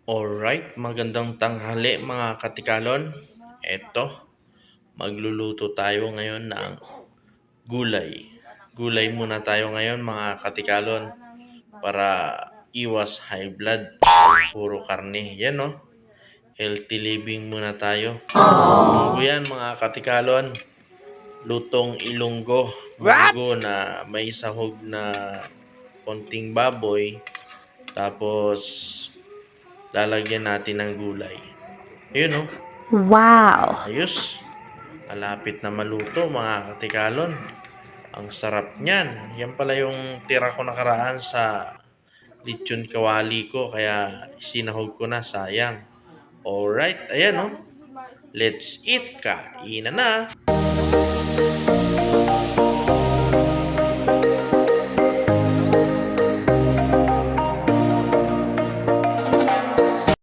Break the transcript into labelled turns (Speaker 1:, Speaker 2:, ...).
Speaker 1: Alright, magandang tanghali mga katikalon. Eto, magluluto tayo ngayon ng gulay. Gulay muna tayo ngayon mga katikalon para iwas high blood. Puro karne. Yan no, healthy living muna tayo. Ilonggo yan mga katikalon. Lutong ilonggo. Munggo na may sahog na konting baboy. Tapos lalagyan natin ng gulay. Yun no.
Speaker 2: Wow!
Speaker 1: Ayos. Malapit na maluto mga katikalon. Ang sarap niyan. Yan pala yung tira ko nakaraan sa lechon kawali ko kaya sinahog ko na, sayang. Alright, ayan oh. Let's eat. Kainan na.